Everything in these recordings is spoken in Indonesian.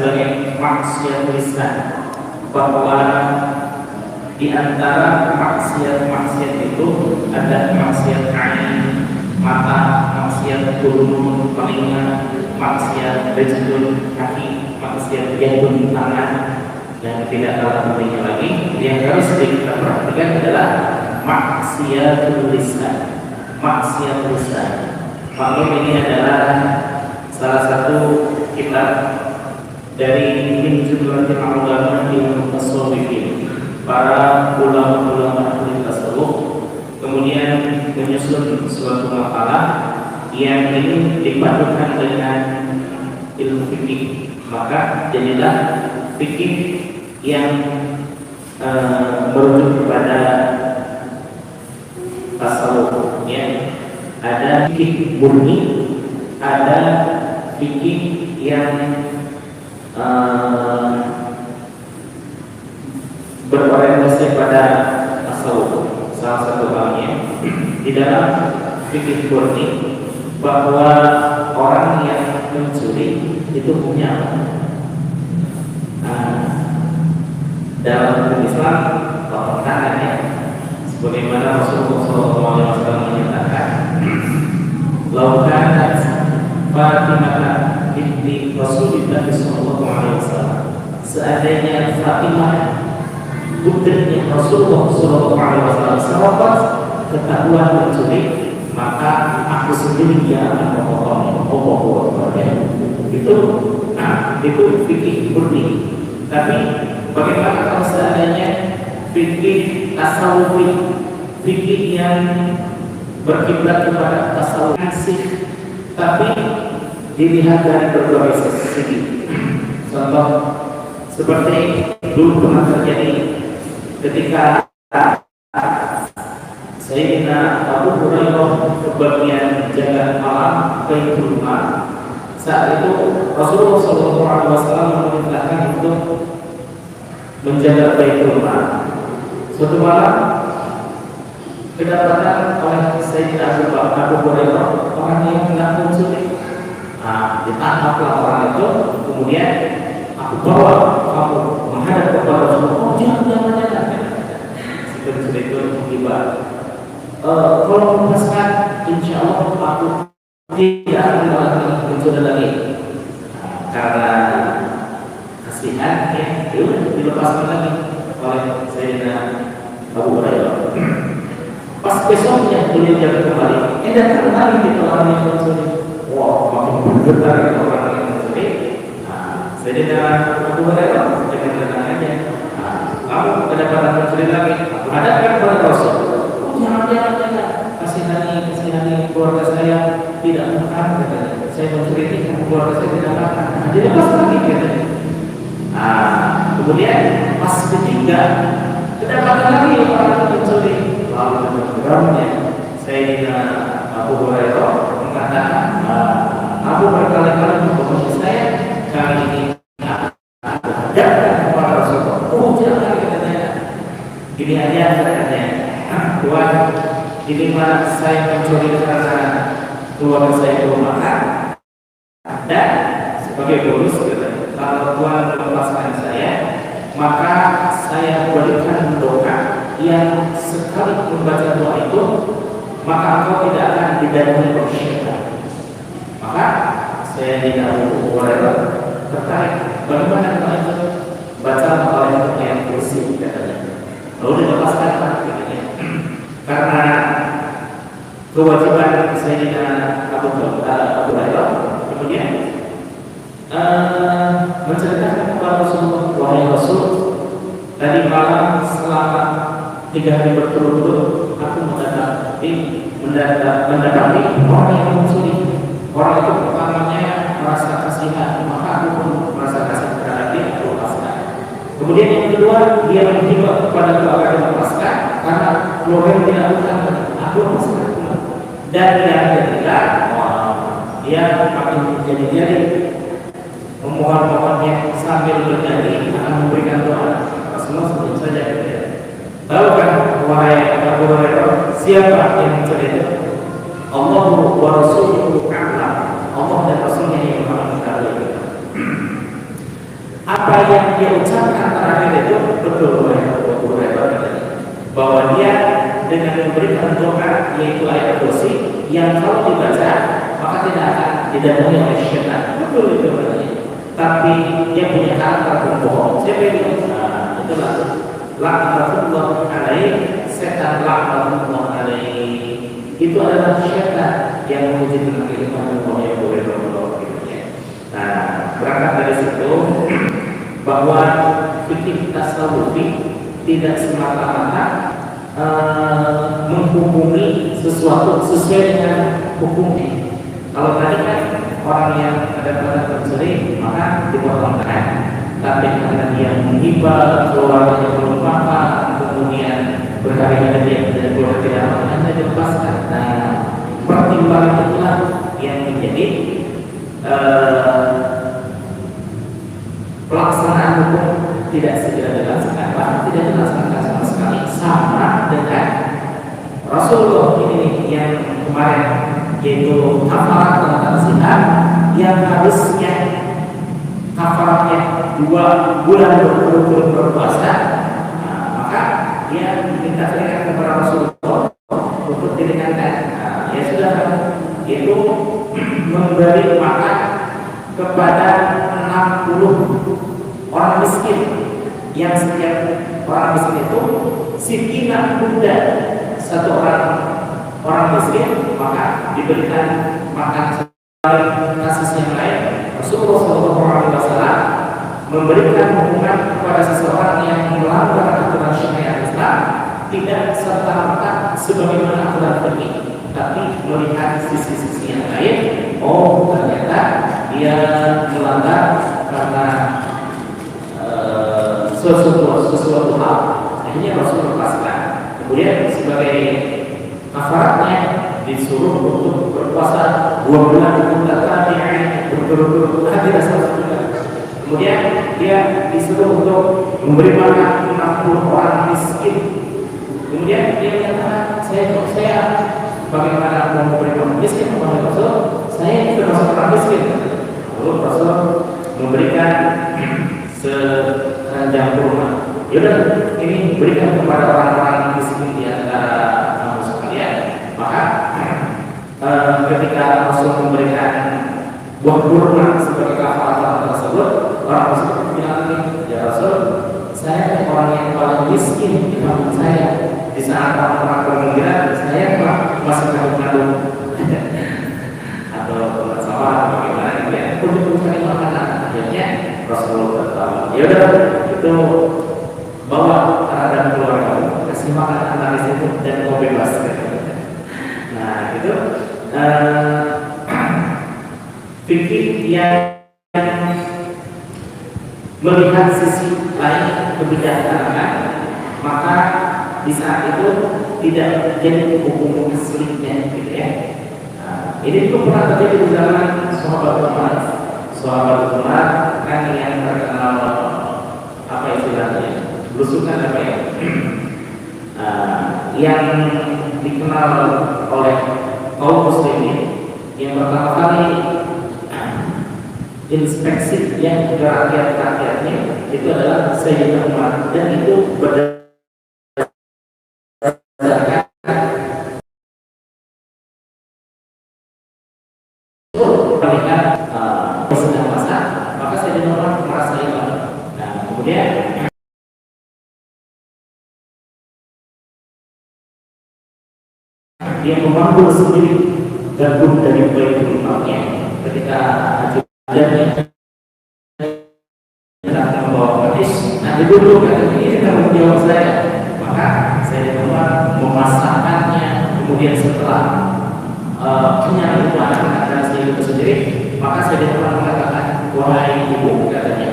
sebagai maksiat lisan, bahwa di antara maksiat-maksiat itu ada maksiat ain, mata, maksiat turun telinga, maksiat rejul kaki, maksiat jantun tangan, dan tidak kalah pentingnya lagi yang harus kita perhatikan adalah maksiat lisan. Maksiat lisan. Maklum ini adalah salah satu kitab dari jumlah ulama ilmu tasawuf, para ulama-ulama ahli tasawuf kemudian menyusun suatu makalah yang ini dipadukan dengan ilmu fikih, maka jadilah fikih yang merujuk kepada tasawuf, ya. Ada fikih murni, ada fikih yang berorientasi pada tasawuf. Salah satu halnya di dalam fikih murni bahwa orang yang mencuri itu punya dalam Islam tangannya, sebagaimana Rasulullah SAW menyatakan, laukan Fatimah binti Rasulullah SAW, seandainya Fatimah putrinya Rasulullah SAW sahabat ketahuan mencuri, maka aku sendiri yang akan memotongnya. Itu fikih murni. Tapi bagaimana kalau seandainya fikih tasawufi, fikih yang berkiblat kepada tasawuf asih, tapi dilihat dari berbagai segi. Contoh seperti dulu pernah terjadi ketika Sayyidina Abu Hurairah kebagian jaga malam Baitul Mal. Saat itu Rasulullah SAW memerintahkan untuk menjaga Baitul Mal. Suatu malam kedapatan oleh Sayyidina Abu Hurairah orang yang mengaku mencuri. Ditangkaplah orang itu, kemudian aku bawa kamu menghadap kepada Rasulullah. Jangan. Seperti itu tiba. Kalau melepaskan, insya Allah aku tidak akan melakukan mencuri lagi. Karena kasihan, ya, dilepaskan lagi oleh Sayyidina Abu Hurairah. Pas besoknya beliau jaga kembali, datang kembali di orang yang mencuri. Wah, makin bergetar orang yang mencuri. Sayyidina Abu Hurairah dengan tenangnya, kamu kedapatan mencuri lagi, aku hadapkan kepada Rasul. Jangan, kasihani keluarga saya tidak makan, katanya. Saya mencuri, keluarga saya tidak makan. Jadi pas lagi, katanya. Kemudian pas ketiga kedapatan lagi orang yang mencuri. Lalu programnya Sayyidina Abu Hurairah mengatakan, aku berkali-kali menghubungi saya, kali ini hadapkan kepada Rasulullah. Jangan, katanya. Ini aja katanya. Tuhan, ini mah saya mencuri karena keluarga saya belum makan, dan sebagai bonus, kalau Tuhan melepaskan saya, maka saya berikan doa yang sekali membaca doa itu, maka engkau tidak akan didatangi oleh syaitan. Maka saya tidak Hurairah tertarik. Bagaimana doa itu? Baca oleh yang kursi, katanya. Lalu dilepaskan katanya. Karena kewajiban Sayyidina Abu Hurairah kemudian menceritakan kepada Rasulullah, wahai Rasul, tadi malam selama 3 hari berturut-turut aku mendapati orang yang mencuri. Orang itu pertamanya merasa kasihan, maka aku pun merasa kasih kepada dia, aku lepaskan. Kemudian yang kedua, dia menghibur kepada keluarga yang melepaskan, karena keluarga yang tidak bukan, aku lepaskan. Dan yang ketiga, dia makin menjadi memohon-mohonnya sambil bernyanyi akan memberikan doa. Rasulullah sebut saja. Tahu kan, wahai Abu Hurairah, siapa yang mencuri itu? Allah wa Rasuluhu a'lam. Allah dan Rasulnya yang maha mengetahui. apa yang dia ucapkan terakhir itu betul bahwa dia dengan memberikan doa yaitu ayat kursi yang kalau dibaca maka tidak akan didatangi oleh syaitan. Betul itu katanya. Tapi dia punya karakter pembohong. Siapa itu? Nah, itulah laknatullah alaih, setan laknatullah alaih. Itu adalah syaitan yang menguji kehidupan dunia yang boleh berlaku. Nah, berangkat dari situ bahwa fikih tasawufi tidak semata-mata menghukumi sesuatu sesuai dengan hukumnya. Kalau tadi kan orang yang ada pada tersebut maka dipotong tangan, tapi karena dia menghibah keluarganya belum makan, kemudian berkali-kali dia tidak boleh tidak makan, dia dilepaskan. Nah, pertimbangan itulah yang menjadi pelaksanaan hukum tidak segera dilaksanakan, bahkan tidak dilaksanakan sama sekali, sama dengan Rasulullah ini yang kemarin yaitu kafarat tentang zina yang harusnya kafaratnya 2 bulan berturut-turut berpuasa. Nah, maka dia minta keringat kepada Rasulullah untuk diringankan. Nah, ya sudah, itu memberi makan kepada 60 orang miskin yang setiap orang miskin itu sikinah muda satu orang miskin, maka diberikan makan. Kasus yang lain, Rasulullah SAW memberikan hukuman kepada seseorang yang melanggar aturan syariat Islam tidak serta-merta sebagaimana aturan fikih, tapi melihat sisi-sisi yang lain. Oh, ternyata dia melanggar karena sesuatu hal, akhirnya Rasul lepaskan. Kemudian sebagai kafaratnya disuruh untuk berpuasa 2 bulan berturut-turut tidak salah. Kemudian dia disuruh untuk memberi makan 60 orang miskin. Kemudian dia mengatakan, saya bagaimana mau memberi makan miskin kepada Rasul? Saya itu termasuk orang miskin. Lalu Rasul memberikan seranjang kurma. Yaudah, ini berikan kepada orang-orang miskin di antara kamu sekalian. Maka ketika Rasul memberikan buah kurma sebagai kafarat tersebut, orang tersebut bilang lagi, ya Rasul, saya orang yang paling miskin di kampung saya. Di saat orang-orang bergembira, saya masih kandung atau sawah bagaimana ya, untuk mencari makanan. Akhirnya Rasulullah berkata, ya udah, itu bawa terhadap keluarga, kasih makan anak itu dan mau bebas. Nah, itu fikih yang melihat sisi lain kebijaksanaan, maka di saat itu tidak jadi hukum aslinya, gitu ya. Nah, ini juga pernah terjadi di zaman sahabat Umar kan yang terkenal apa istilahnya, belusukan apa ya, yang dikenal oleh kaum muslimin yang pertama kali inspeksi yang ke rakyat-rakyatnya itu adalah Sayyidina Umar, dan itu berdasarkan melihat sedang masak, maka Sayyidina Umar merasa iman. Nah, kemudian dia memanggul sendiri gandum dari Baitul Malnya ketika ajarnya tidak membawa hadis. Nah, itu dulu ini tanggung jawab saya. Maka saya coba memasakkannya. Kemudian setelah kenyang itu anak dan saya itu sendiri, maka saya coba mengatakan, wahai ibu, katanya,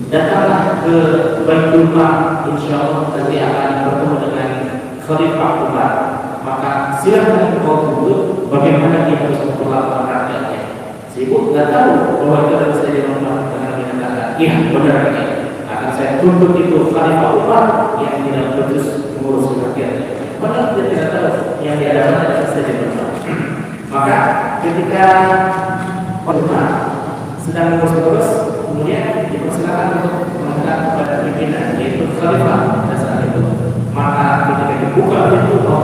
datanglah ke Baitul Mal, insya Allah nanti akan bertemu dengan Khalifah Umar. Maka silakan kau tunduk bagaimana dia harus memperlakukan rakyatnya. Si ibu tidak tahu bahwa itu adalah Sayyidina Umar, karena dia mengatakan, iya benar ini akan saya tuntut itu Khalifah Umar yang tidak becus mengurus rakyatnya. Padahal dia tidak tahu yang diadakan adalah Sayyidina Umar. Maka ketika Umar sedang mengurus-urus, kemudian Khalifah pada saat itu. Maka ketika dibuka pintu, Allah